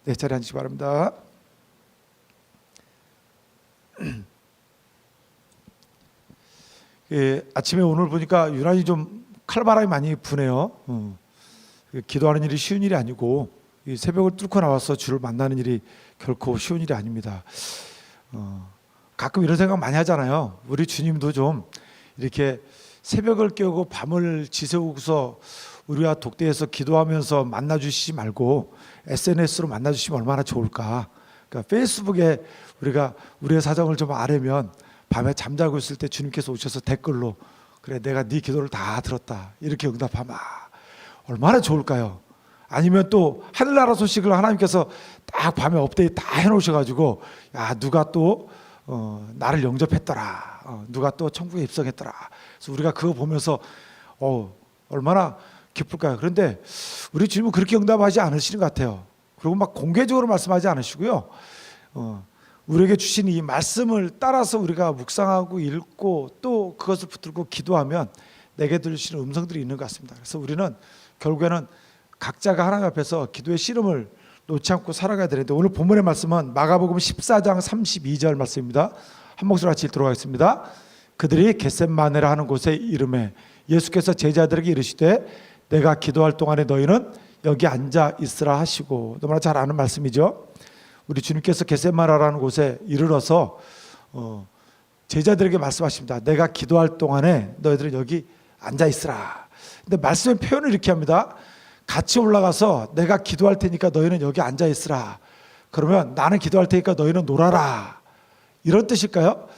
네, 자리에 앉으시기 바랍니다. 예, 아침에 오늘 보니까 유난히 좀 칼바람이 많이 부네요. 기도하는 일이 쉬운 일이 아니고 이 새벽을 뚫고 나와서 주를 만나는 일이 결코 쉬운 일이 아닙니다. 가끔 이런 생각 많이 하잖아요. 우리 주님도 좀 이렇게 새벽을 깨우고 밤을 지새우고서 우리와 독대해서 기도하면서 만나주시지 말고 SNS로 만나주시면 얼마나 좋을까. 그러니까 페이스북에 우리가 우리의 사정을 좀 아뢰면 밤에 잠자고 있을 때 주님께서 오셔서 댓글로 그래 내가 네 기도를 다 들었다 이렇게 응답하면 얼마나 좋을까요? 아니면 또 하늘나라 소식을 하나님께서 딱 밤에 업데이트 다 해놓으셔가지고 야 누가 또 나를 영접했더라, 누가 또 천국에 입성했더라. 그래서 우리가 그거 보면서 얼마나 기쁠까요? 그런데 우리 주님은 그렇게 응답하지 않으시는 것 같아요. 그리고 막 공개적으로 말씀하지 않으시고요. 우리에게 주신 이 말씀을 따라서 우리가 묵상하고 읽고 또 그것을 붙들고 기도하면 내게 들으시는 음성들이 있는 것 같습니다. 그래서 우리는 결국에는 각자가 하나님 앞에서 기도의 씨름을 놓지 않고 살아가야 되는데, 오늘 본문의 말씀은 마가복음 14장 32절 말씀입니다. 한 목소리 같이 읽도록 하겠습니다. 그들이 겟셋마네라 하는 곳에 이르매 예수께서 제자들에게 이르시되 내가 기도할 동안에 너희는 여기 앉아 있으라 하시고. 너무나 잘 아는 말씀이죠. 우리 주님께서 겟셋마네라는 곳에 이르러서 제자들에게 말씀하십니다. 내가 기도할 동안에 너희들은 여기 앉아 있으라. 근데 말씀의 표현을 이렇게 합니다. 같이 올라가서 내가 기도할 테니까 너희는 여기 앉아 있으라. 그러면 나는 기도할 테니까 너희는 놀아라. 이런 뜻일까요?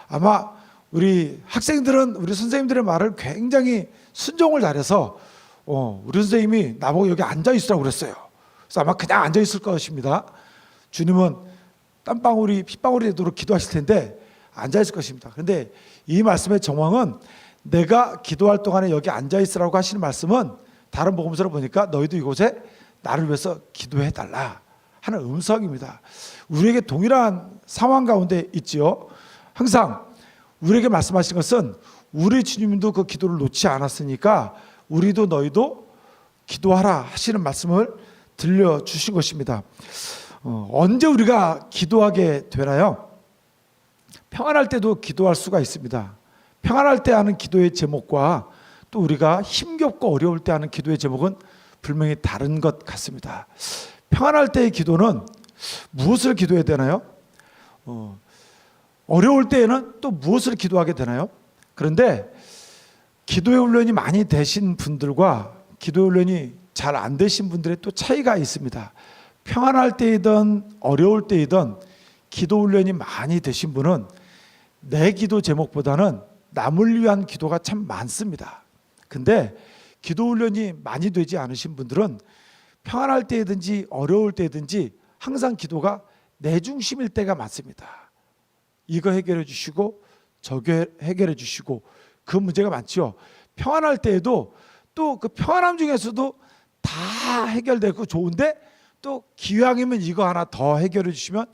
아마 우리 학생들은 우리 선생님들의 말을 굉장히 순종을 잘해서 우리 선생님이 나보고 여기 앉아 있으라고 그랬어요. 그래서 아마 그냥 앉아 있을 것입니다. 주님은 땀방울이 핏방울이 되도록 기도하실 텐데 앉아 있을 것입니다. 그런데 이 말씀의 정황은 내가 기도할 동안에 여기 앉아 있으라고 하시는 말씀은 다른 복음서를 보니까 너희도 이곳에 나를 위해서 기도해 달라 하는 음성입니다. 우리에게 동일한 상황 가운데 있지요. 항상 우리에게 말씀하신 것은 우리 주님도 그 기도를 놓지 않았으니까 우리도 너희도 기도하라 하시는 말씀을 들려주신 것입니다. 언제 우리가 기도하게 되나요? 평안할 때도 기도할 수가 있습니다. 평안할 때 하는 기도의 제목과 또 우리가 힘겹고 어려울 때 하는 기도의 제목은 분명히 다른 것 같습니다. 평안할 때의 기도는 무엇을 기도해야 되나요? 어려울 때에는 또 무엇을 기도하게 되나요? 그런데 기도의 훈련이 많이 되신 분들과 기도의 훈련이 잘 안 되신 분들의 또 차이가 있습니다. 평안할 때이든 어려울 때이든 기도 훈련이 많이 되신 분은 내 기도 제목보다는 남을 위한 기도가 참 많습니다. 근데 기도 훈련이 많이 되지 않으신 분들은 평안할 때든지 어려울 때든지 항상 기도가 내 중심일 때가 많습니다. 이거 해결해 주시고 저거 해결해 주시고 그 문제가 많죠. 평안할 때에도 또 그 평안함 중에서도 다 해결되고 좋은데 또 기왕이면 이거 하나 더 해결해 주시면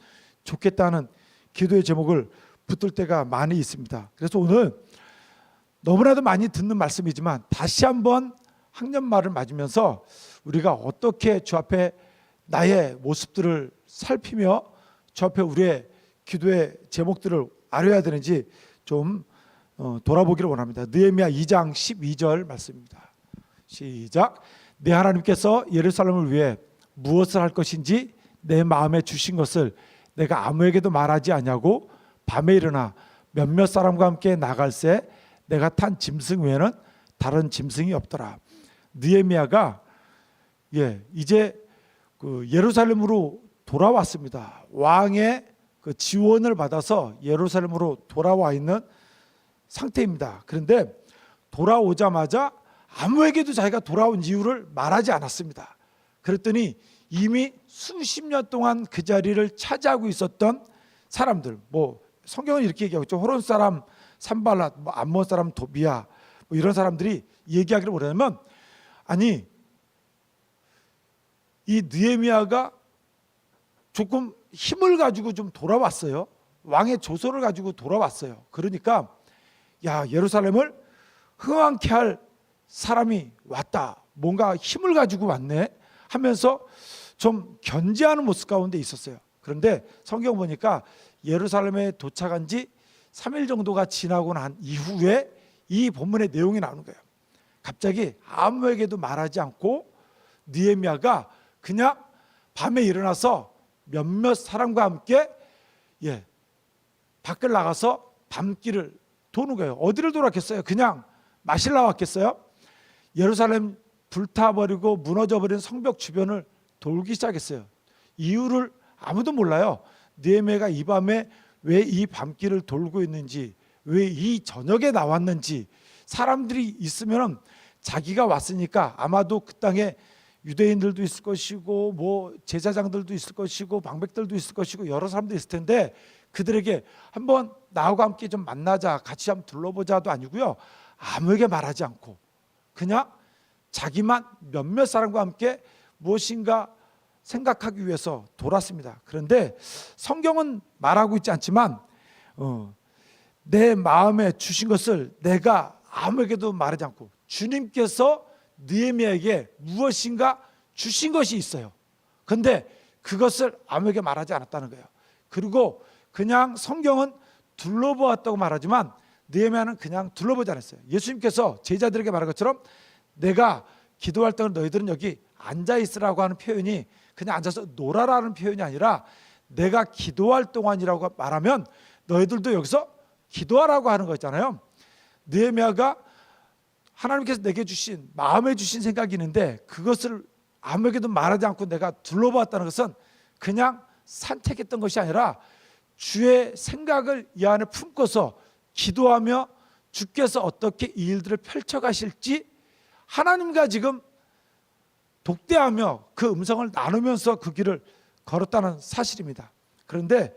좋겠다는 기도의 제목을 붙들 때가 많이 있습니다. 그래서 오늘 너무나도 많이 듣는 말씀이지만 다시 한번 학년말을 맞으면서 우리가 어떻게 주 앞에 나의 모습들을 살피며 주 앞에 우리의 기도의 제목들을 아뢰야 되는지 좀 돌아보기를 원합니다. 느헤미야 2장 12절 말씀입니다. 시작. 내 하나님께서 예루살렘을 위해 무엇을 할 것인지 내 마음에 주신 것을 내가 아무에게도 말하지 아니하고 밤에 일어나 몇몇 사람과 함께 나갈새 내가 탄 짐승 외에는 다른 짐승이 없더라. 느헤미야가 이제 그 예루살렘으로 돌아왔습니다. 왕의 그 지원을 받아서 예루살렘으로 돌아와 있는 상태입니다. 그런데 돌아오자마자 아무에게도 자기가 돌아온 이유를 말하지 않았습니다. 그랬더니 이미 수십 년 동안 그 자리를 차지하고 있었던 사람들, 성경은 이렇게 얘기하고 있죠. 호론 사람 산발랏, 암몬 사람 도비야, 이런 사람들이 얘기하기를 뭐냐면, 아니 이 느헤미야가 조금 힘을 가지고 좀 돌아왔어요. 왕의 조서를 가지고 돌아왔어요. 그러니까 야, 예루살렘을 흥왕케 할 사람이 왔다, 뭔가 힘을 가지고 왔네 하면서 좀 견제하는 모습 가운데 있었어요. 그런데 성경 보니까 예루살렘에 도착한 지 3일 정도가 지나고 난 이후에 이 본문의 내용이 나오는 거예요. 갑자기 아무에게도 말하지 않고 느헤미야가 그냥 밤에 일어나서 몇몇 사람과 함께 밖을 나가서 밤길을 도는 거예요. 어디를 돌았겠어요? 그냥 마실 나왔겠어요? 예루살렘 불타버리고 무너져버린 성벽 주변을 돌기 시작했어요. 이유를 아무도 몰라요. 느헤미야가 이 밤에 왜 이 밤길을 돌고 있는지, 왜 이 저녁에 나왔는지. 사람들이 있으면 자기가 왔으니까 아마도 그 땅에 유대인들도 있을 것이고 뭐 제사장들도 있을 것이고 방백들도 있을 것이고 여러 사람도 있을 텐데 그들에게 한번 나하고 함께 좀 만나자, 같이 한번 둘러보자도 아니고요. 아무에게 말하지 않고 그냥 자기만 몇몇 사람과 함께 무엇인가 생각하기 위해서 돌았습니다. 그런데 성경은 말하고 있지 않지만 내 마음에 주신 것을 내가 아무에게도 말하지 않고 주님께서 느헤미야에게 무엇인가 주신 것이 있어요. 그런데 그것을 아무에게 말하지 않았다는 거예요. 그리고 그냥 성경은 둘러보았다고 말하지만 느헤미야는 그냥 둘러보지 않았어요. 예수님께서 제자들에게 말한 것처럼 내가 기도할 때는 너희들은 여기 앉아있으라고 하는 표현이 그냥 앉아서 놀아라는 표현이 아니라 내가 기도할 동안이라고 말하면 너희들도 여기서 기도하라고 하는 거잖아요. 느헤미야가 하나님께서 내게 주신 마음에 주신 생각이 있는데 그것을 아무에게도 말하지 않고 내가 둘러보았다는 것은 그냥 산책했던 것이 아니라 주의 생각을 이 안에 품고서 기도하며 주께서 어떻게 이 일들을 펼쳐가실지 하나님과 지금 독대하며 그 음성을 나누면서 그 길을 걸었다는 사실입니다. 그런데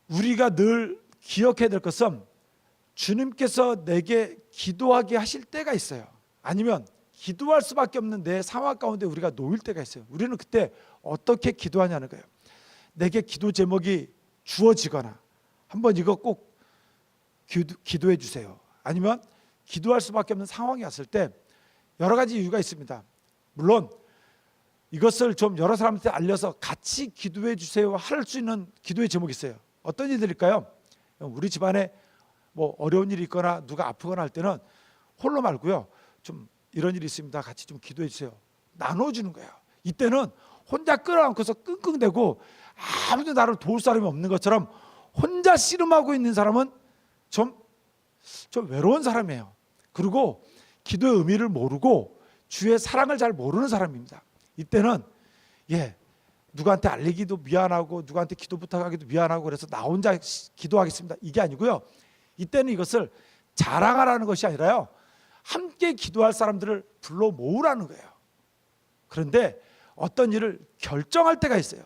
우리가 늘 기억해야 될 것은 주님께서 내게 기도하게 하실 때가 있어요. 아니면 기도할 수밖에 없는 내 상황 가운데 우리가 놓일 때가 있어요. 우리는 그때 어떻게 기도하냐는 거예요. 내게 기도 제목이 주어지거나 한번 이거 꼭 기도해 주세요. 아니면 기도할 수밖에 없는 상황이 왔을 때 여러 가지 이유가 있습니다. 물론 이것을 좀 여러 사람한테 알려서 같이 기도해 주세요 할 수 있는 기도의 제목이 있어요. 어떤 일들일까요? 우리 집안에 뭐 어려운 일이 있거나 누가 아프거나 할 때는 홀로 말고요. 좀 이런 일이 있습니다. 같이 좀 기도해 주세요. 나눠주는 거예요. 이때는 혼자 끌어안고서 끙끙대고 아무도 나를 도울 사람이 없는 것처럼 혼자 씨름하고 있는 사람은 좀 외로운 사람이에요. 그리고 기도의 의미를 모르고 주의 사랑을 잘 모르는 사람입니다. 이때는 누구한테 알리기도 미안하고 누구한테 기도 부탁하기도 미안하고 그래서 나 혼자 기도하겠습니다. 이게 아니고요. 이때는 이것을 자랑하라는 것이 아니라요. 함께 기도할 사람들을 불러 모으라는 거예요. 그런데 어떤 일을 결정할 때가 있어요.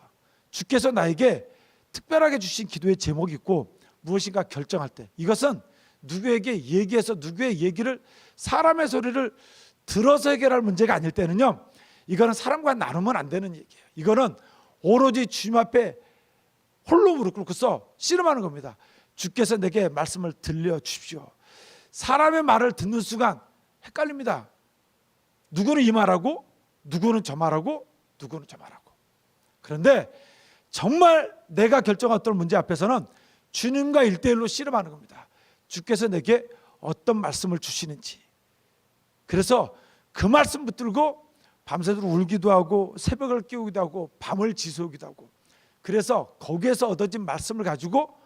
주께서 나에게 특별하게 주신 기도의 제목이 있고 무엇인가 결정할 때 이것은 누구에게 얘기해서 누구의 얘기를 사람의 소리를 들어서 해결할 문제가 아닐 때는요. 이거는 사람과 나누면 안 되는 얘기예요. 이거는 오로지 주님 앞에 홀로 무릎 꿇고서 씨름하는 겁니다. 주께서 내게 말씀을 들려주십시오. 사람의 말을 듣는 순간 헷갈립니다. 누구는 이 말하고 누구는 저 말하고 누구는 저 말하고. 그런데 정말 내가 결정한 어떤 문제 앞에서는 주님과 1대1로 씨름하는 겁니다. 주께서 내게 어떤 말씀을 주시는지. 그래서 그 말씀 붙들고 밤새도록 울기도 하고 새벽을 깨우기도 하고 밤을 지새우기도 하고 그래서 거기에서 얻어진 말씀을 가지고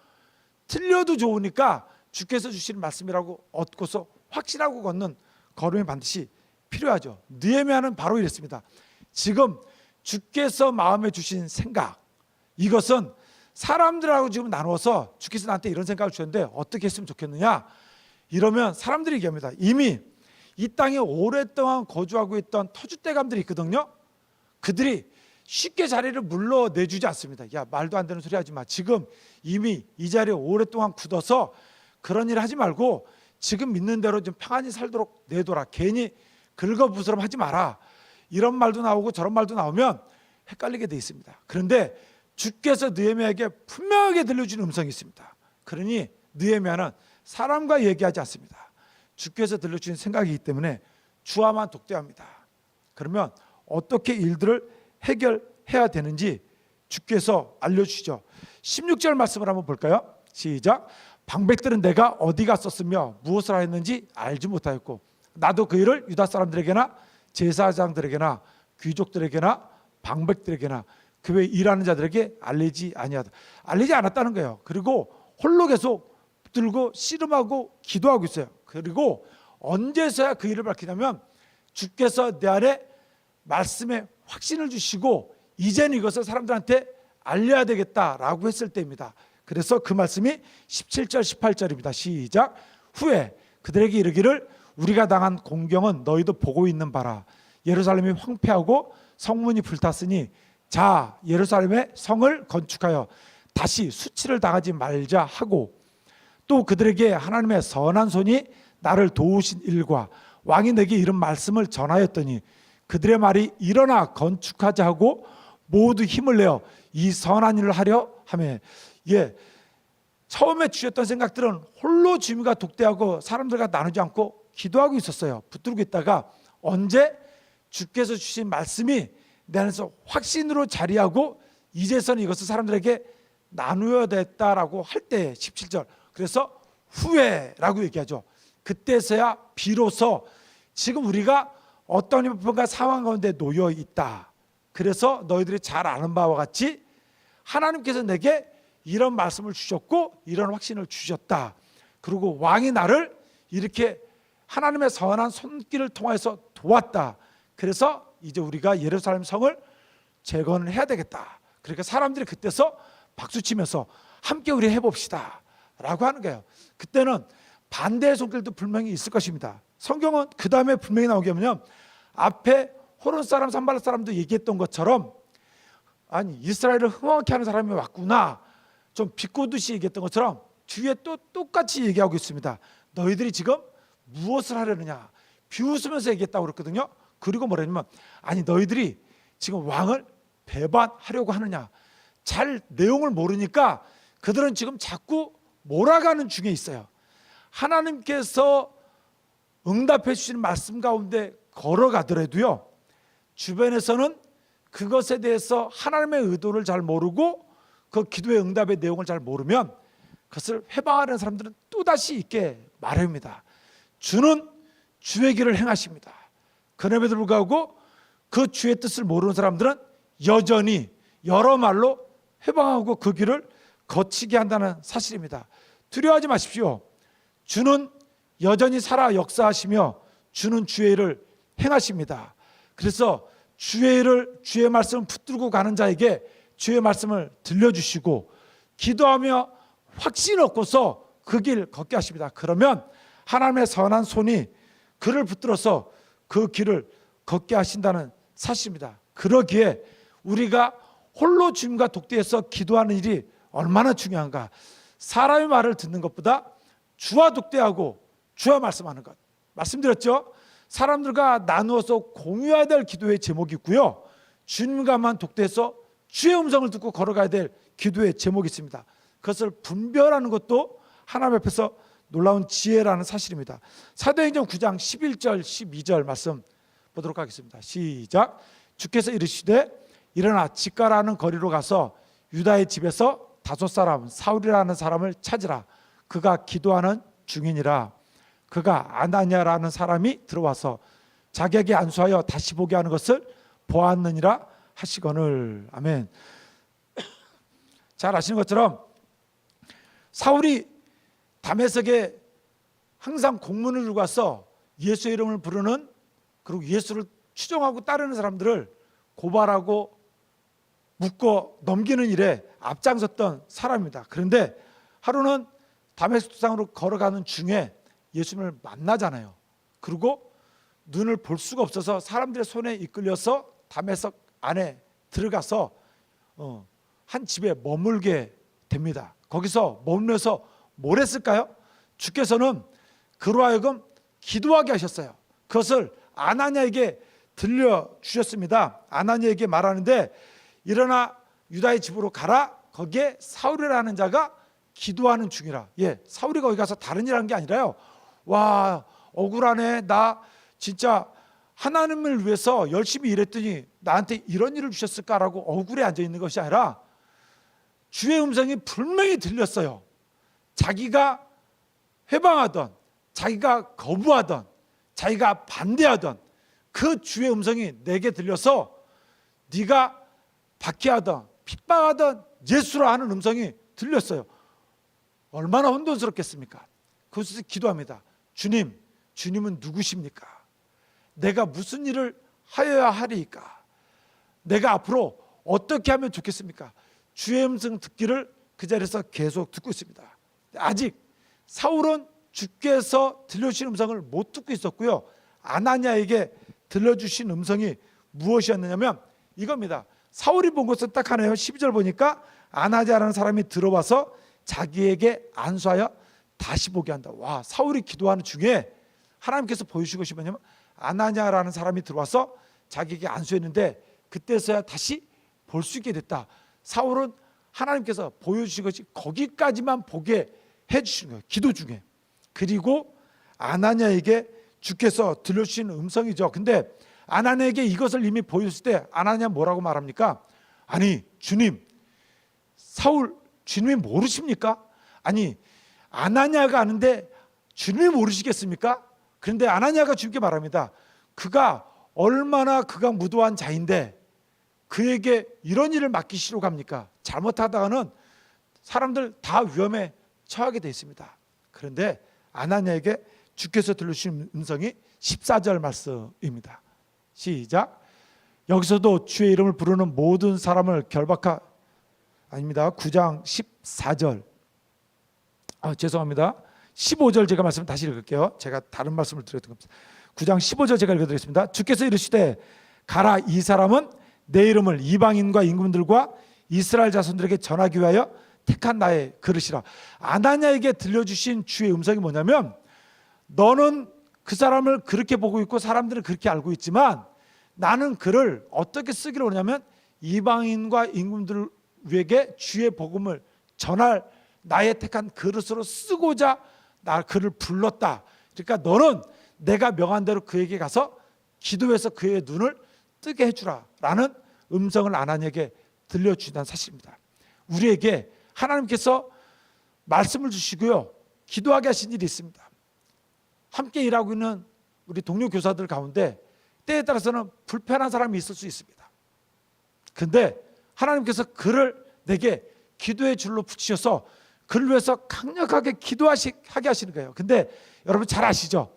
틀려도 좋으니까 주께서 주시는 말씀이라고 얻고서 확신하고 걷는 걸음이 반드시 필요하죠. 느헤미야는 바로 이랬습니다. 지금 주께서 마음에 주신 생각 이것은 사람들하고 지금 나누어서 주께서 나한테 이런 생각을 주셨는데 어떻게 했으면 좋겠느냐 이러면 사람들이 얘기합니다. 이미 이 땅에 오랫동안 거주하고 있던 터줏대감들이 있거든요. 그들이 쉽게 자리를 물러내주지 않습니다. 야 말도 안 되는 소리 하지 마. 지금 이미 이 자리에 오랫동안 굳어서 그런 일 하지 말고 지금 믿는 대로 좀 평안히 살도록 내둬라. 괜히 긁어부스럼 하지 마라. 이런 말도 나오고 저런 말도 나오면 헷갈리게 돼 있습니다. 그런데 주께서 느헤미야에게 분명하게 들려주는 음성이 있습니다. 그러니 느헤미야는 사람과 얘기하지 않습니다. 주께서 들려주신 생각이기 때문에 주와만 독대합니다. 그러면 어떻게 일들을 해결해야 되는지 주께서 알려주시죠. 16절 말씀을 한번 볼까요? 시작. 방백들은 내가 어디 갔었으며 무엇을 하였는지 알지 못하였고 나도 그 일을 유다 사람들에게나 제사장들에게나 귀족들에게나 방백들에게나 그 외 일하는 자들에게 알리지 않았다는 거예요. 그리고 홀로 계속 들고 씨름하고 기도하고 있어요. 그리고 언제서야 그 일을 밝히냐면 주께서 내 안에 말씀에 확신을 주시고 이제는 이것을 사람들한테 알려야 되겠다라고 했을 때입니다. 그래서 그 말씀이 17절 18절입니다. 시작. 후에 그들에게 이르기를 우리가 당한 공경은 너희도 보고 있는 바라. 예루살렘이 황폐하고 성문이 불탔으니 자 예루살렘의 성을 건축하여 다시 수치를 당하지 말자 하고 또 그들에게 하나님의 선한 손이 나를 도우신 일과 왕이 내게 이런 말씀을 전하였더니 그들의 말이 일어나 건축하자 하고 모두 힘을 내어 이 선한 일을 하려 하며 처음에 주셨던 생각들은 홀로 주님과 독대하고 사람들과 나누지 않고 기도하고 있었어요. 붙들고 있다가 언제 주께서 주신 말씀이 내 안에서 확신으로 자리하고 이제서는 이것을 사람들에게 나누어야 됐다라고 할 때 17절 그래서 후회라고 얘기하죠. 그때서야 비로소 지금 우리가 어떤 형편과 상황 가운데 놓여 있다. 그래서 너희들이 잘 아는 바와 같이 하나님께서 내게 이런 말씀을 주셨고 이런 확신을 주셨다. 그리고 왕이 나를 이렇게 하나님의 선한 손길을 통해서 도왔다. 그래서 이제 우리가 예루살렘 성을 재건을 해야 되겠다. 그러니까 사람들이 그때서 박수치면서 함께 우리 해봅시다 라고 하는 거예요. 그때는 반대의 손길도 분명히 있을 것입니다. 성경은 그 다음에 분명히 나오게 하면 앞에 호론 사람 산발랏 사람도 얘기했던 것처럼 아니 이스라엘을 흥황케 하는 사람이 왔구나 좀 비꼬듯이 얘기했던 것처럼 뒤에 또 똑같이 얘기하고 있습니다. 너희들이 지금 무엇을 하려느냐 비웃으면서 얘기했다고 그랬거든요. 그리고 뭐라냐면 아니 너희들이 지금 왕을 배반하려고 하느냐. 잘 내용을 모르니까 그들은 지금 자꾸 몰아가는 중에 있어요. 하나님께서 응답해 주시는 말씀 가운데 걸어가더라도요 주변에서는 그것에 대해서 하나님의 의도를 잘 모르고 그 기도의 응답의 내용을 잘 모르면 그것을 회방하려는 사람들은 또다시 있게 말합니다. 주는 주의 길을 행하십니다. 그럼에도 불구하고 그 주의 뜻을 모르는 사람들은 여전히 여러 말로 회방하고 그 길을 거치게 한다는 사실입니다. 두려워하지 마십시오. 주는 여전히 살아 역사하시며 주는 주의 일을 행하십니다. 그래서 주의 일을 주의 말씀을 붙들고 가는 자에게 주의 말씀을 들려주시고 기도하며 확신 얻고서 그 길 걷게 하십니다. 그러면 하나님의 선한 손이 그를 붙들어서 그 길을 걷게 하신다는 사실입니다. 그러기에 우리가 홀로 주님과 독대해서 기도하는 일이 얼마나 중요한가. 사람의 말을 듣는 것보다 주와 독대하고 주와 말씀하는 것. 말씀드렸죠? 사람들과 나누어서 공유해야 될 기도의 제목이 있고요. 주님과만 독대해서 주의 음성을 듣고 걸어가야 될 기도의 제목이 있습니다. 그것을 분별하는 것도 하나님 앞에서 놀라운 지혜라는 사실입니다. 사도행전 9장 11절 12절 말씀 보도록 하겠습니다. 시작. 주께서 이르시되 일어나 직가라는 거리로 가서 유다의 집에서 5 사람 사울이라는 사람을 찾으라. 그가 기도하는 중이니라. 그가 아나니아라는 사람이 들어와서 자기에게 안수하여 다시 보게 하는 것을 보았느니라 하시거늘. 아멘. 잘 아시는 것처럼 사울이 다메섹에 항상 공문을 들고 와서 예수의 이름을 부르는 그리고 예수를 추종하고 따르는 사람들을 고발하고 묶어 넘기는 일에 앞장섰던 사람입니다. 그런데 하루는 다메섹 도상으로 걸어가는 중에 예수님을 만나잖아요. 그리고 눈을 볼 수가 없어서 사람들의 손에 이끌려서 다메섹 안에 들어가서 한 집에 머물게 됩니다. 거기서 머물면서 뭘 했을까요? 주께서는 그로 하여금 기도하게 하셨어요. 그것을 아나니아에게 들려주셨습니다. 아나니아에게 말하는데 일어나 유다의 집으로 가라. 거기에 사울이라는 자가 기도하는 중이라. 사울이 거기 가서 다른 일 한 게 아니라요. 와 억울하네. 나 진짜 하나님을 위해서 열심히 일했더니 나한테 이런 일을 주셨을까라고 억울해 앉아 있는 것이 아니라 주의 음성이 분명히 들렸어요. 자기가 회방하던, 자기가 거부하던, 자기가 반대하던 그 주의 음성이 내게 들려서 네가 박해하던, 핍박하던 예수라 하는 음성이 들렸어요. 얼마나 혼돈스럽겠습니까? 그것을 기도합니다. 주님, 주님은 누구십니까? 내가 무슨 일을 하여야 하리이까? 내가 앞으로 어떻게 하면 좋겠습니까? 주의 음성 듣기를 그 자리에서 계속 듣고 있습니다. 아직 사울은 주께서 들려주신 음성을 못 듣고 있었고요. 아나니아에게 들려주신 음성이 무엇이었느냐면 이겁니다. 사울이 본 것은 딱 하나예요. 12절 보니까 아나니아라는 사람이 들어와서 자기에게 안수하여 다시 보게 한다. 와, 사울이 기도하는 중에 하나님께서 보여주신 것이 뭐냐면 아나니아라는 사람이 들어와서 자기에게 안수했는데 그때서야 다시 볼 수 있게 됐다. 사울은 하나님께서 보여주신 것이 거기까지만 보게 해주시는 거예요. 기도 중에. 그리고 아나니아에게 주께서 들려주신 음성이죠. 근데 아나니아에게 이것을 이미 보여줬을 때 아나니아 뭐라고 말합니까? 아니 주님, 사울 주님이 모르십니까? 아니 아나니아가 아는데 주님이 모르시겠습니까? 그런데 아나니아가 주님께 말합니다. 그가 얼마나 그가 무도한 자인데 그에게 이런 일을 맡기시려고 합니까? 잘못하다가는 사람들 다 위험에 처하게 되어 있습니다. 그런데 아나니아에게 주께서 들려주신 음성이 14절 말씀입니다. 시작. 여기서도 주의 이름을 부르는 모든 사람을 아닙니다. 9장 14절. 죄송합니다. 15절 제가 말씀 다시 읽을게요. 제가 다른 말씀을 드렸던 겁니다. 9장 15절 제가 읽어드리겠습니다. 주께서 이르시되 가라, 이 사람은 내 이름을 이방인과 임금들과 이스라엘 자손들에게 전하기 위하여 택한 나의 그릇이라. 아나니아에게 들려주신 주의 음성이 뭐냐면 너는 그 사람을 그렇게 보고 있고 사람들은 그렇게 알고 있지만 나는 그를 어떻게 쓰기로 하냐면 이방인과 임금들에게 주의 복음을 전할 나의 택한 그릇으로 쓰고자 나 그를 불렀다. 그러니까 너는 내가 명한 대로 그에게 가서 기도해서 그의 눈을 뜨게 해주라 라는 음성을 아나니아에게 들려주신다는 사실입니다. 우리에게 하나님께서 말씀을 주시고요, 기도하게 하신 일이 있습니다. 함께 일하고 있는 우리 동료 교사들 가운데 때에 따라서는 불편한 사람이 있을 수 있습니다. 그런데 하나님께서 그를 내게 기도의 줄로 붙이셔서 그를 위해서 강력하게 기도하게 하시는 거예요. 근데 여러분 잘 아시죠?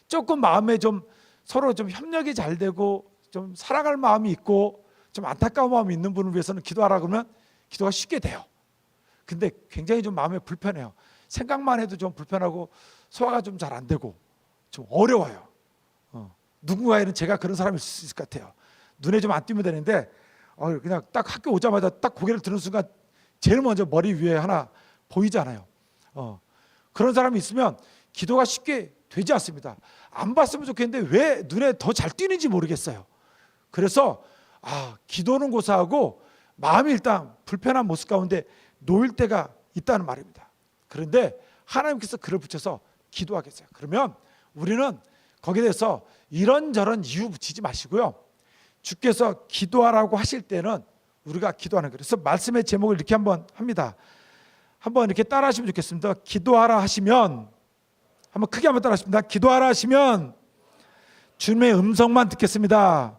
조금 마음에 좀 서로 좀 협력이 잘 되고 좀 사랑할 마음이 있고 좀 안타까운 마음이 있는 분을 위해서는 기도하라 그러면 기도가 쉽게 돼요. 근데 굉장히 좀 마음에 불편해요. 생각만 해도 좀 불편하고 소화가 좀 잘 안 되고 좀 어려워요. 누군가에는 제가 그런 사람일 수 있을 것 같아요. 눈에 좀 안 띄면 되는데 그냥 딱 학교 오자마자 딱 고개를 드는 순간 제일 먼저 머리 위에 하나 보이잖아요. 그런 사람이 있으면 기도가 쉽게 되지 않습니다. 안 봤으면 좋겠는데 왜 눈에 더 잘 띄는지 모르겠어요. 그래서 기도는 고사하고 마음이 일단 불편한 모습 가운데 놓일 때가 있다는 말입니다. 그런데 하나님께서 그를 붙여서 기도하겠어요. 그러면 우리는 거기에 대해서 이런저런 이유 붙이지 마시고요, 주께서 기도하라고 하실 때는 우리가 기도하는 거예요. 그래서 말씀의 제목을 이렇게 한번 합니다. 한번 이렇게 따라 하시면 좋겠습니다. 기도하라 하시면, 한번 크게 한번 따라 하십니다. 기도하라 하시면 주님의 음성만 듣겠습니다.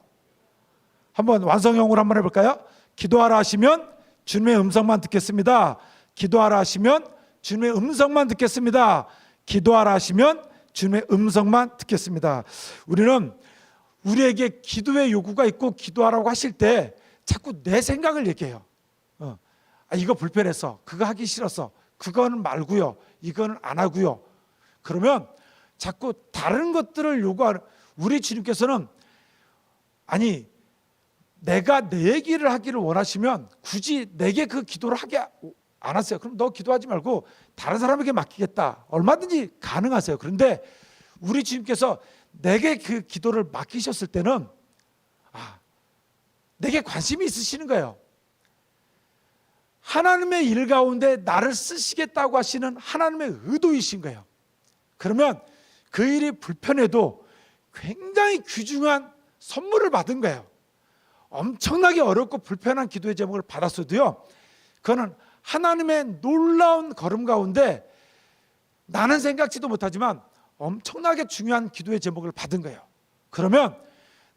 한번 완성형으로 한번 해볼까요? 기도하라 하시면 주님의 음성만 듣겠습니다. 기도하라 하시면 주님의 음성만 듣겠습니다. 기도하라 하시면 주님의 음성만 듣겠습니다. 우리는 우리에게 기도의 요구가 있고 기도하라고 하실 때 자꾸 내 생각을 얘기해요. 이거 불편해서, 그거 하기 싫어서, 그거는 말고요, 이거는 안 하고요. 그러면 자꾸 다른 것들을 요구하는, 우리 주님께서는 아니 내가 내 얘기를 하기를 원하시면 굳이 내게 그 기도를 하게 안 하세요. 그럼 너 기도하지 말고 다른 사람에게 맡기겠다, 얼마든지 가능하세요. 그런데 우리 주님께서 내게 그 기도를 맡기셨을 때는 내게 관심이 있으시는 거예요. 하나님의 일 가운데 나를 쓰시겠다고 하시는 하나님의 의도이신 거예요. 그러면 그 일이 불편해도 굉장히 귀중한 선물을 받은 거예요. 엄청나게 어렵고 불편한 기도의 제목을 받았어도요, 그거는 하나님의 놀라운 걸음 가운데 나는 생각지도 못하지만 엄청나게 중요한 기도의 제목을 받은 거예요. 그러면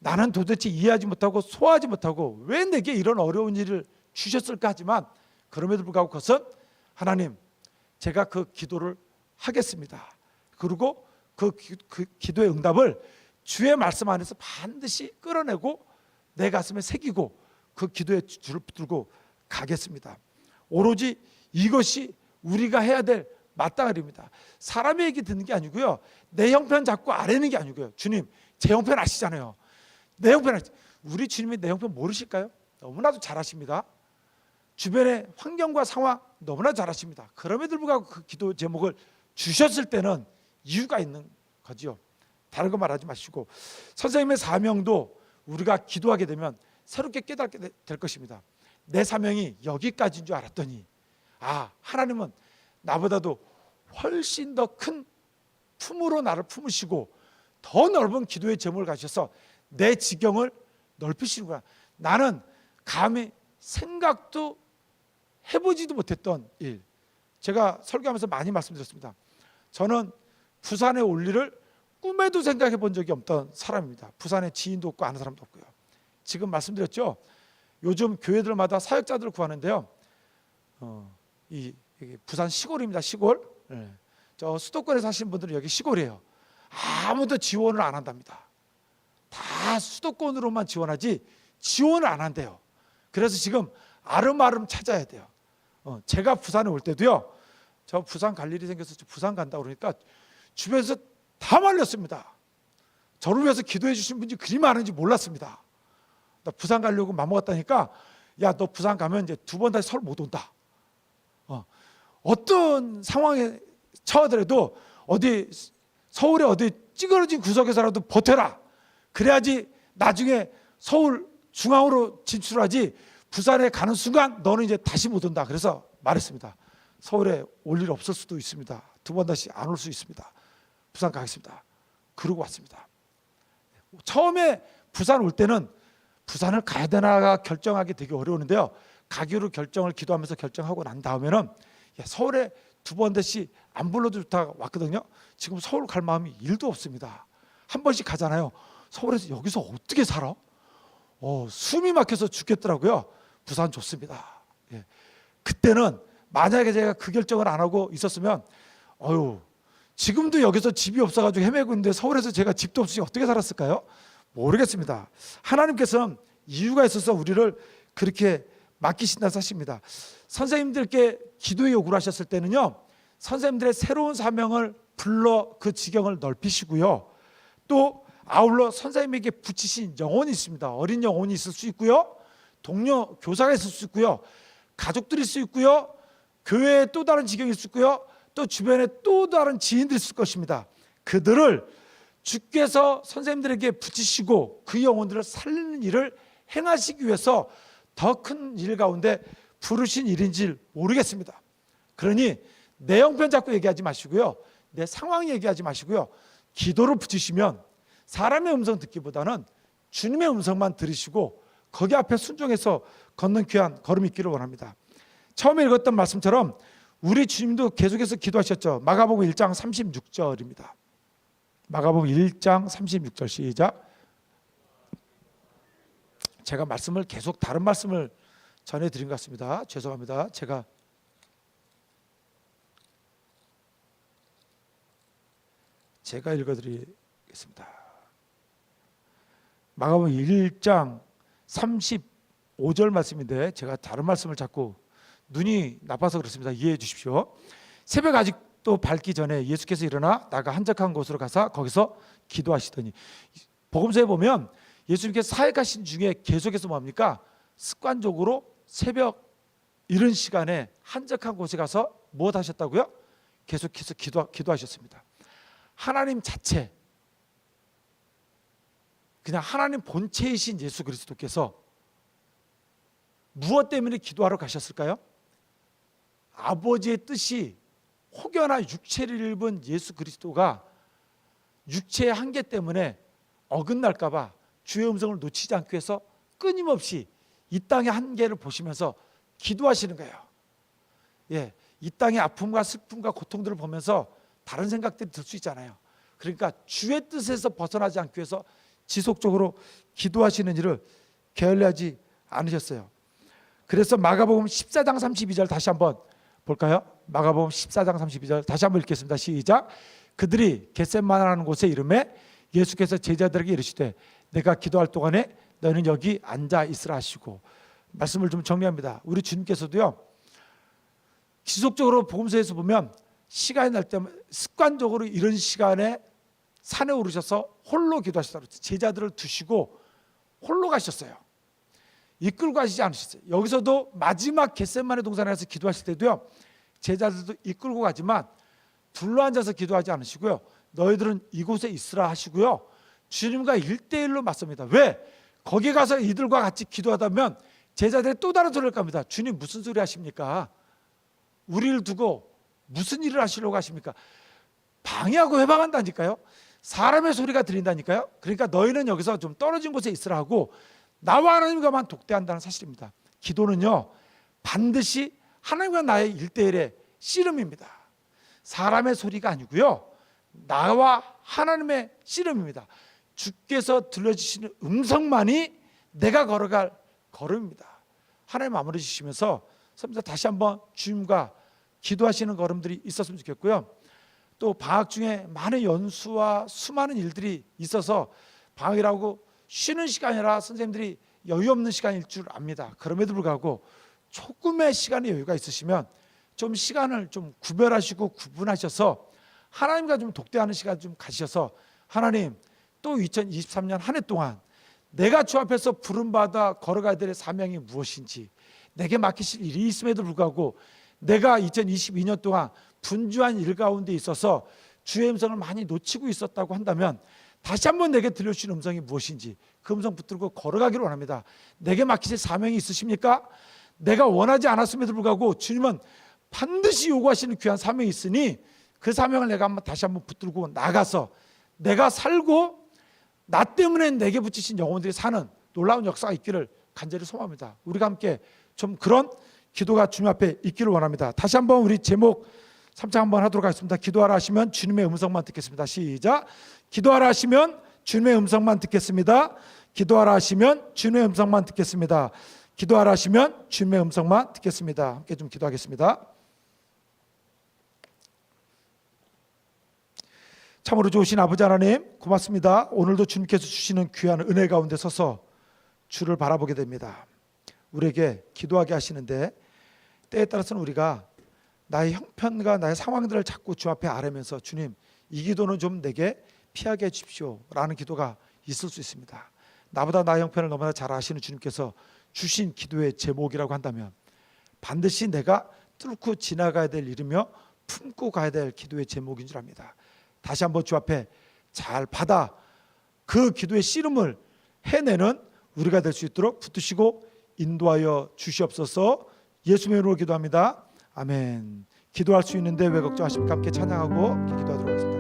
나는 도대체 이해하지 못하고 소화하지 못하고 왜 내게 이런 어려운 일을 주셨을까 하지만, 그럼에도 불구하고 그것은 하나님, 제가 그 기도를 하겠습니다. 그리고 그 기도의 응답을 주의 말씀 안에서 반드시 끌어내고 내 가슴에 새기고 그 기도의 줄을 붙들고 가겠습니다. 오로지 이것이 우리가 해야 될 마땅한 일입니다. 사람의 얘기 듣는 게 아니고요, 내 형편 잡고 아뢰는 게 아니고요. 주님, 제 형편 아시잖아요. 내 형편 우리 주님이 내 형편 모르실까요? 너무나도 잘 아십니다. 주변의 환경과 상황 너무나 잘 아십니다. 그럼에도 불구하고 그 기도 제목을 주셨을 때는 이유가 있는 거지요. 다른 거 말하지 마시고, 선생님의 사명도 우리가 기도하게 되면 새롭게 깨닫게 될 것입니다. 내 사명이 여기까지인 줄 알았더니, 하나님은 나보다도 훨씬 더 큰 품으로 나를 품으시고 더 넓은 기도의 제목을 가셔서 내 지경을 넓히시는구나. 나는 감히 생각도 해보지도 못했던 일, 제가 설교하면서 많이 말씀드렸습니다. 저는 부산에 올 일을 꿈에도 생각해 본 적이 없던 사람입니다. 부산에 지인도 없고 아는 사람도 없고요. 지금 말씀드렸죠, 요즘 교회들마다 사역자들을 구하는데요, 이 부산 시골입니다. 시골. 네. 저 수도권에 사시는 분들은 여기 시골이에요. 아무도 지원을 안 한답니다. 다 수도권으로만 지원하지 지원을 안 한대요. 그래서 지금 아름아름 찾아야 돼요. 제가 부산에 올 때도요, 저 부산 갈 일이 생겨서 부산 간다 그러니까 주변에서 다 말렸습니다. 저를 위해서 기도해 주신 분이 그리 많은지 몰랐습니다. 나 부산 가려고 맘먹었다니까, 야, 너 부산 가면 이제 두 번 다시 서울 못 온다. 어떤 상황에 처하더라도 어디 서울에 어디 찌그러진 구석에서라도 버텨라. 그래야지 나중에 서울 중앙으로 진출하지, 부산에 가는 순간 너는 이제 다시 못 온다. 그래서 말했습니다. 서울에 올 일 없을 수도 있습니다. 두 번 다시 안 올 수 있습니다. 부산 가겠습니다. 그러고 왔습니다. 처음에 부산 올 때는 부산을 가야 되나 결정하기 되게 어려웠는데요, 가기로 결정을 기도하면서 결정하고 난 다음에는 서울에 두 번 다시 안 불러도 좋다 왔거든요. 지금 서울 갈 마음이 1도 없습니다. 한 번씩 가잖아요. 서울에서 여기서 어떻게 살아? 숨이 막혀서 죽겠더라고요. 부산 좋습니다. 그때는 만약에 제가 그 결정을 안 하고 있었으면, 지금도 여기서 집이 없어가지고 헤매고 있는데 서울에서 제가 집도 없이 어떻게 살았을까요? 모르겠습니다. 하나님께서는 이유가 있어서 우리를 그렇게 맡기신다 사실입니다. 선생님들께 기도의 요구를 하셨을 때는요, 선생님들의 새로운 사명을 불러 그 지경을 넓히시고요, 또 아울러 선생님에게 붙이신 영혼이 있습니다. 어린 영혼이 있을 수 있고요, 동료 교사가 있을 수 있고요, 가족들이 있을 수 있고요, 교회에 또 다른 지경이 있을 수 있고요, 또 주변에 또 다른 지인들이 있을 것입니다. 그들을 주께서 선생님들에게 붙이시고 그 영혼들을 살리는 일을 행하시기 위해서 더 큰 일 가운데 부르신 일인지 모르겠습니다. 그러니 내 형편 잡고 얘기하지 마시고요, 내 상황 얘기하지 마시고요, 기도로 붙이시면 사람의 음성 듣기보다는 주님의 음성만 들으시고 거기 앞에 순종해서 걷는 귀한 걸음이 있기를 원합니다. 처음에 읽었던 말씀처럼 우리 주님도 계속해서 기도하셨죠. 마가복음 1장 36절입니다. 마가복음 1장 36절 시작. 제가 말씀을 계속 다른 말씀을 전해드린 것 같습니다. 죄송합니다. 제가 읽어드리겠습니다. 마가복음 1장 35절 말씀인데 제가 다른 말씀을 자꾸 눈이 나빠서 그렇습니다. 이해해 주십시오. 새벽 아직도 밝기 전에 예수께서 일어나 나가 한적한 곳으로 가서 거기서 기도하시더니, 복음서에 보면 예수님께서 사역하신 중에 계속해서 뭡니까? 습관적으로 새벽 이른 시간에 한적한 곳에 가서 무엇 하셨다고요? 계속해서 기도하셨습니다. 하나님 자체, 그냥 하나님 본체이신 예수 그리스도께서 무엇 때문에 기도하러 가셨을까요? 아버지의 뜻이 혹여나 육체를 입은 예수 그리스도가 육체의 한계 때문에 어긋날까 봐 주의 음성을 놓치지 않기 위해서 끊임없이 이 땅의 한계를 보시면서 기도하시는 거예요. 예, 이 땅의 아픔과 슬픔과 고통들을 보면서 다른 생각들이 들 수 있잖아요. 그러니까 주의 뜻에서 벗어나지 않기 위해서 지속적으로 기도하시는 일을 게을리하지 않으셨어요. 그래서 마가복음 14장 32절 다시 한번 볼까요? 마가복음 14장 32절 다시 한번 읽겠습니다. 시작. 그들이 겟셋마네라는 곳에 이르매 예수께서 제자들에게 이르시되 내가 기도할 동안에 너희는 여기 앉아 있으라 하시고, 말씀을 좀 정리합니다. 우리 주님께서도요, 지속적으로 복음서에서 보면 시간이 날 때면 습관적으로 이런 시간에 산에 오르셔서 홀로 기도하시더라고요. 제자들을 두시고 홀로 가셨어요. 이끌고 가시지 않으셨어요. 여기서도 마지막 겟셋마네 동산에 가서 기도하실 때도요, 제자들도 이끌고 가지만 둘러앉아서 기도하지 않으시고요, 너희들은 이곳에 있으라 하시고요, 주님과 1대1로 맞섭니다. 왜? 거기 가서 이들과 같이 기도하다면 제자들이 또 다른 소리를 합니다. 주님 무슨 소리 하십니까? 우리를 두고 무슨 일을 하시려고 하십니까? 방해하고 회방한다니까요. 사람의 소리가 들린다니까요. 그러니까 너희는 여기서 좀 떨어진 곳에 있으라 하고 나와 하나님과만 독대한다는 사실입니다. 기도는요, 반드시 하나님과 나의 1대1의 씨름입니다. 사람의 소리가 아니고요, 나와 하나님의 씨름입니다. 주께서 들려주시는 음성만이 내가 걸어갈 걸음입니다. 하나님 마무리 주시면서 다시 한번 주님과 기도하시는 걸음들이 있었으면 좋겠고요. 또 방학 중에 많은 연수와 수많은 일들이 있어서 방학이라고 쉬는 시간이라 선생님들이 여유 없는 시간일 줄 압니다. 그럼에도 불구하고 조금의 시간의 여유가 있으시면 좀 시간을 좀 구별하시고 구분하셔서 하나님과 좀 독대하는 시간 좀 가지셔서, 하나님 또 2023년 한 해 동안 내가 주 앞에서 부름받아 걸어가야 될 사명이 무엇인지, 내게 맡기실 일이 있음에도 불구하고 내가 2022년 동안 분주한 일 가운데 있어서 주의 음성을 많이 놓치고 있었다고 한다면 다시 한번 내게 들려주신 음성이 무엇인지 그 음성 붙들고 걸어가기를 원합니다. 내게 맡기실 사명이 있으십니까? 내가 원하지 않았음에도 불구하고 주님은 반드시 요구하시는 귀한 사명이 있으니 그 사명을 내가 다시 한번 붙들고 나가서 내가 살고 나 때문에 내게 붙이신 영혼들이 사는 놀라운 역사가 있기를 간절히 소망합니다. 우리가 함께 좀 그런 기도가 주님 앞에 있기를 원합니다. 다시 한번 우리 제목 3장 한번 하도록 하겠습니다. 기도하라 하시면 주님의 음성만 듣겠습니다. 시작. 기도하라 하시면 주님의 음성만 듣겠습니다. 기도하라 하시면 주님의 음성만 듣겠습니다. 기도하라 하시면 주님의 음성만 듣겠습니다. 함께 좀 기도하겠습니다. 참으로 좋으신 아버지 하나님, 고맙습니다. 오늘도 주님께서 주시는 귀한 은혜 가운데 서서 주를 바라보게 됩니다. 우리에게 기도하게 하시는데 때에 따라서는 우리가 나의 형편과 나의 상황들을 자꾸 주 앞에 아뢰면서 주님, 이 기도는 좀 내게 피하게 해주십시오 라는 기도가 있을 수 있습니다. 나보다 나의 형편을 너무나 잘 아시는 주님께서 주신 기도의 제목이라고 한다면 반드시 내가 뚫고 지나가야 될 일이며 품고 가야 될 기도의 제목인 줄 압니다. 다시 한번 주 앞에 잘 받아 그 기도의 씨름을 해내는 우리가 될 수 있도록 붙드시고 인도하여 주시옵소서. 예수님의 이름으로 기도합니다. 아멘. 기도할 수 있는데 왜 걱정하십니까? 함께 찬양하고 기도하도록 하겠습니다.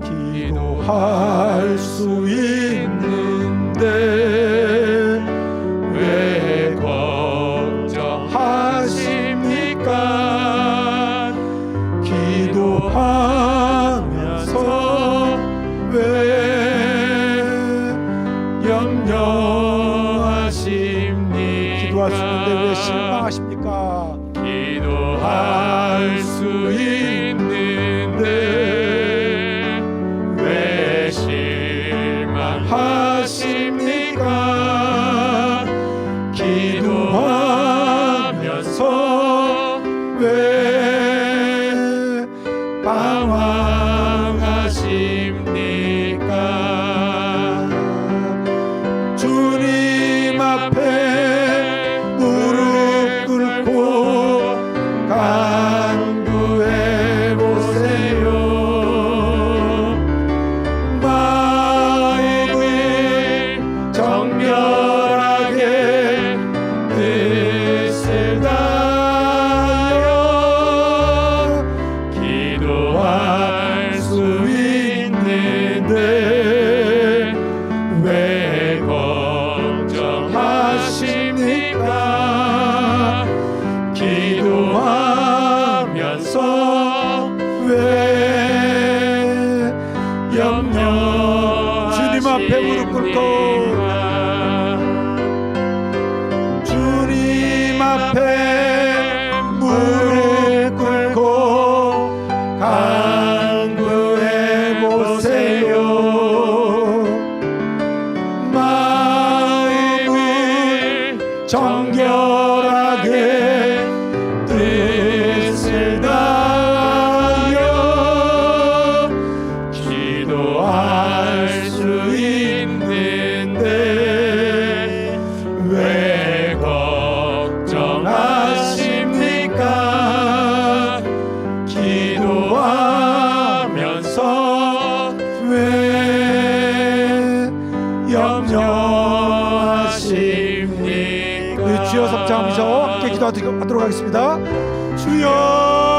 기도할 수 있는데 왜 걱정하십니까? 기도하면서 왜 염려하십니까? 기도할 수 있는데 왜 실망하십니까? 기도할 수 있는데 왜 실망하십니까? 기도하면서 왜 방황하십니까? 주님 앞에 무릎 꿇고 간구해 보세요. 마음을 정렬하게 뜻을 다해 앞에 무릎 꿇고 주님 앞에 무릎 꿇고 간구해 보세요. 마음을 정결하게 뜻을 다하여 기도할 수 있는데 왜 걱정하십니까? 기도하면서 왜 염려하십니까? 우리 주여 성장하면서 함께 기도하도록 하겠습니다. 주여